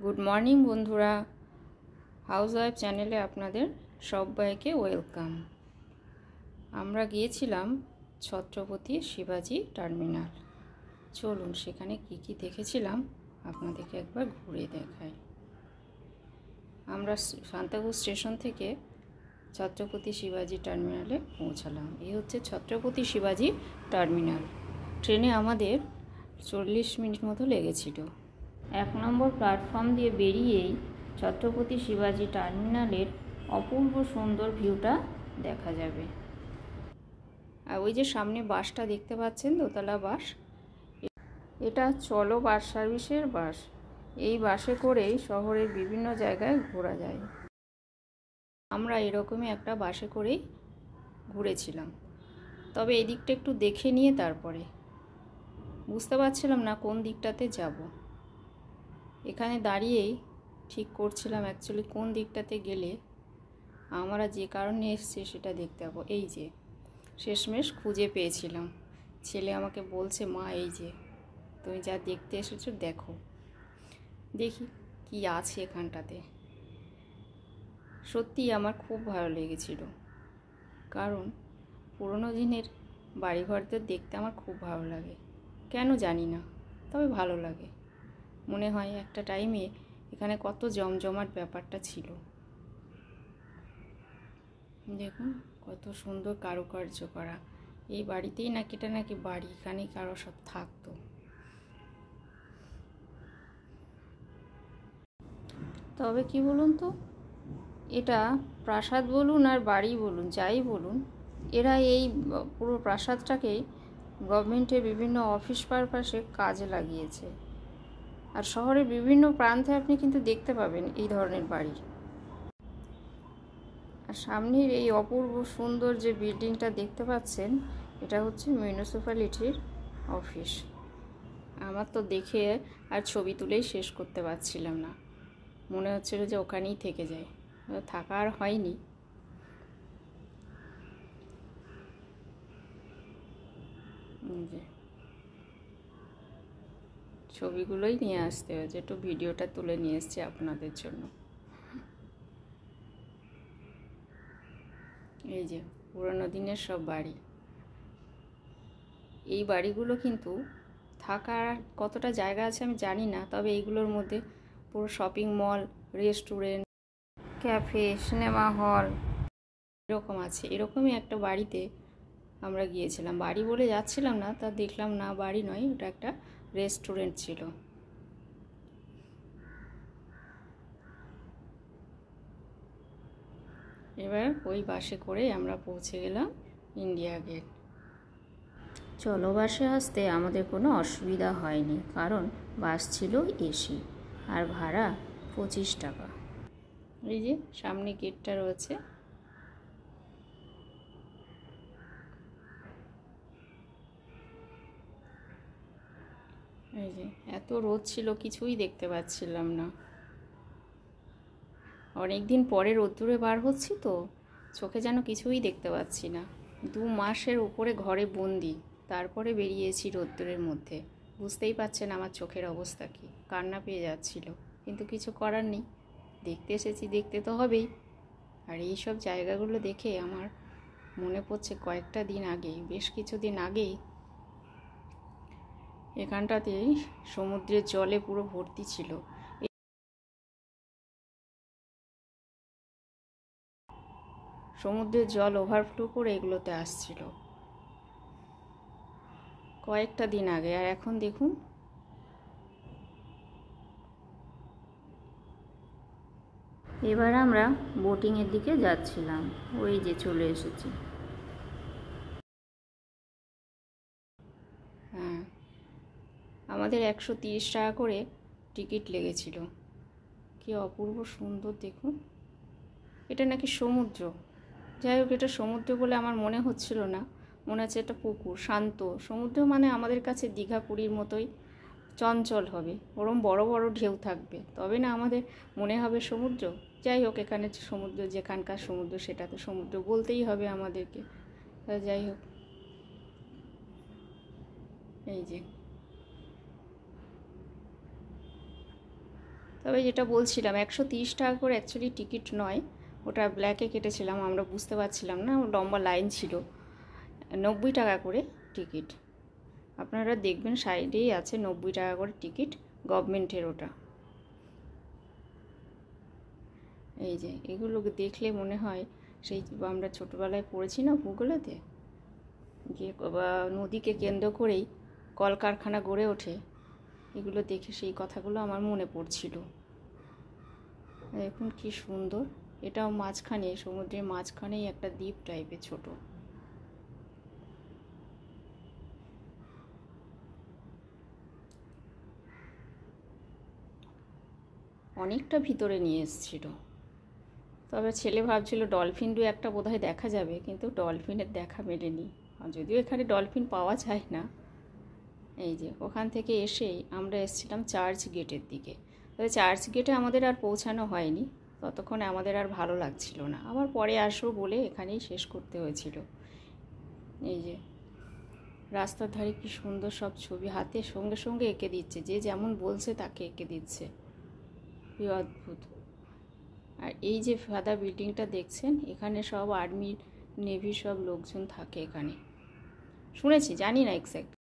Good morning বন্ধুরা, house wife চ্যানেলে আপনাদের সবাইকে ওয়েলকাম। আমরা গিয়েছিলাম ছত্রপতি শিবাজি টার্মিনাল। চলুন সেখানে কি কি দেখেছিলাম আপনাদেরকে একবার ঘুরে দেখাই। আমরা শান্তাপুর স্টেশন থেকে ছত্রপতি শিবাজি টার্মিনালে পৌঁছালাম। এই হচ্ছে ছত্রপতি শিবাজি টার্মিনাল। ট্রেনে আমাদের 40 মিনিট মতো লেগেছিল। 1 নম্বর প্ল্যাটফর্ম দিয়ে বেরিয়েই ছত্রপতি শিবাজি টার্মিনালের অপূর্ব সুন্দর ভিউটা দেখা যাবে। আর ওই যে সামনে বাসটা দেখতে পাচ্ছেন, দোতলা বাস, এটা চলো বাস সার্ভিসের বাস। এই বাসে করেই শহরের বিভিন্ন জায়গায় ঘোরা যায়। আমরা এরকমই একটা বাসে করেই ঘুরেছিলাম, তবে এই দিকটা একটু দেখে নিয়ে তারপরে বুঝতে পারছিলাম না কোন দিকটাতে যাব। এখানে দাঁড়িয়েই ঠিক করছিলাম অ্যাকচুয়ালি কোন দিকটাতে গেলে আমরা যে কারণে এসেছি সেটা দেখতে পাবো। এই যে শেষমেশ খুঁজে পেয়েছিলাম। ছেলে আমাকে বলছে, মা এই যে তুমি যা দেখতে এসেছো দেখো, দেখি কি আছে এখানটাতে। সত্যি আমার খুব ভালো লেগেছিল, কারণ পুরনো দিনের বাড়িঘরদের দেখতে আমার খুব ভালো লাগে। কেন জানি না, তবে ভালো লাগে। মনে হয় একটা টাইমে এখানে কত জমজমাট ব্যাপারটা ছিল। দেখুন কত সুন্দর কারুকার্য করা। এই বাড়িতেই নাকি এটা নাকি বাড়ি, এখানেই কারো সব থাকতো। তবে কি বলুন তো, এটা প্রাসাদ বলুন আর বাড়ি বলুন, যাই বলুন, এরা এই পুরো প্রাসাদটাকেই গভর্নমেন্টের বিভিন্ন অফিস পারপাসে কাজে লাগিয়েছে। আর শহরের বিভিন্ন প্রান্তে আপনি কিন্তু দেখতে পাবেন এই ধরনের বাড়ি। আর সামনের এই অপূর্ব সুন্দর যে বিল্ডিংটা দেখতে পাচ্ছেন, এটা হচ্ছে মিউনিসিপ্যালিটির অফিস। আমার তো দেখে আর ছবি তুলেই শেষ করতে পারছিলাম না, মনে হচ্ছিল যে ওখানেই থেকে যাই। থাকা আর হয়নি। যে ছবিগুলোই নিয়ে আসতে হয়েছে, একটু ভিডিওটা তুলে নিয়ে এসেছি আপনাদের জন্য। এই যে পুরোনো দিনের সব বাড়ি। এই বাড়িগুলো কিন্তু থাকার কতটা জায়গা আছে আমি জানি না, তবে এইগুলোর মধ্যে পুরো shopping mall, restaurant, cafe, cinema hall এরকম আছে। এরকমই একটা বাড়িতে আমরা গিয়েছিলাম। বাড়ি বলে যাচ্ছিলাম না, তা দেখলাম না বাড়ি নয়, ওটা একটা রেস্টুরেন্ট ছিল। এবার ওই বাসে করে আমরা পৌঁছে গেলাম ইন্ডিয়া গেট। চলো বাসে আসতে আমাদের কোনো অসুবিধা হয়নি, কারণ বাস ছিল এসি আর ভাড়া 25 টাকা। এই যে সামনে গেটটা রয়েছে। এই যে এত রোদ ছিল, কিছুই দেখতে পাচ্ছিলাম না। অনেক দিন পরে রোদ্দুরে বার হচ্ছি তো চোখে যেন কিছুই দেখতে পাচ্ছি না। 2 মাসের উপরে ঘরে বন্দি, তারপরে বেরিয়েছি রোদ্দুরের মধ্যে। বুঝতেই পারছেন আমার চোখের অবস্থা কি, কান্না পেয়ে যাচ্ছিল, কিন্তু কিছু করার নেই। দেখতে এসেছি, দেখতে তো হবেই। আর এই সব জায়গাগুলো দেখে আমার মনে পড়ছে কয়েকটা দিন আগেই, বেশ কিছুদিন আগেই এখানটাতেই সমুদ্রের জলে পুরো ভর্তি ছিল। সমুদ্রের জল ওভারফ্লো করে এগুলোতে আসছিল কয়েকটা দিন আগে। আর এখন দেখুন, এবার আমরা বোটিংয়ের দিকে যাচ্ছিলাম। ওই যে চলে এসেছি। হ্যাঁ, আমাদের 130 টাকা করে টিকিট লেগেছিল। কি অপূর্ব সুন্দর দেখুন। এটা নাকি সমুদ্র, যাই হোক, এটা সমুদ্র বলে আমার মনে হচ্ছিল না, মনে হচ্ছে একটা পুকুর, শান্ত। সমুদ্র মানে আমাদের কাছে দীঘা পুরীর মতোই চঞ্চল হবে, ওরম বড় বড় ঢেউ থাকবে, তবে না আমাদের মনে হবে সমুদ্র। যাই হোক, এখানে সমুদ্র, যেখানকার সমুদ্র সেটা তো সমুদ্র বলতেই হবে আমাদেরকে। যাই হোক, এই যে তবে যেটা বলছিলাম 130 টাকা করে অ্যাকচুয়ালি টিকিট নয়, ওটা ব্ল্যাকে কেটেছিলাম, আমরা বুঝতে পারছিলাম না, লম্বা লাইন ছিল। 90 টাকা করে টিকিট, আপনারা দেখবেন সাইডেই আছে 90 টাকা করে টিকিট, গভর্নমেন্টের ওটা। এই যে এগুলোকে দেখলে মনে হয় সেই আমরা ছোটোবেলায় পড়েছি না ভূগোলেতে, যে নদীকে কেন্দ্র করেই কলকারখানা গড়ে ওঠে, এগুলো দেখে সেই কথাগুলো আমার মনে পড়ছিল। দেখুন কি সুন্দর, এটাও মাঝখানে, সমুদ্রের মাঝখানেই একটা দ্বীপ টাইপের ছোট। অনেকটা ভিতরে নিয়ে এসেছিল। তবে ছেলে ভাবছিল ডলফিন দু একটা বোধহয় দেখা যাবে, কিন্তু ডলফিনের দেখা মেলেনি, যদিও এখানে ডলফিন পাওয়া যায় না। এই যে ওখান থেকে এসেই আমরা এসেছিলাম চার্চ গেটের দিকে। তবে চার্চ গেটে আমাদের আর পৌঁছানো হয়নি, ততক্ষণে আমাদের আর ভালো লাগছিল না, আবার পরে আসবো বলে এখানেই শেষ করতে হয়েছিল। এই যে রাস্তার ধারে কি সুন্দর সব ছবি হাতের সঙ্গে সঙ্গে এঁকে দিচ্ছে, যে যেমন বলছে তাকে এঁকে দিচ্ছে, কি অদ্ভুত। আর এই যে সাদা বিল্ডিংটা দেখছেন, এখানে সব আর্মি নেভি সব লোকজন থাকে এখানে, শুনেছি, জানি না এক্স্যাক্ট।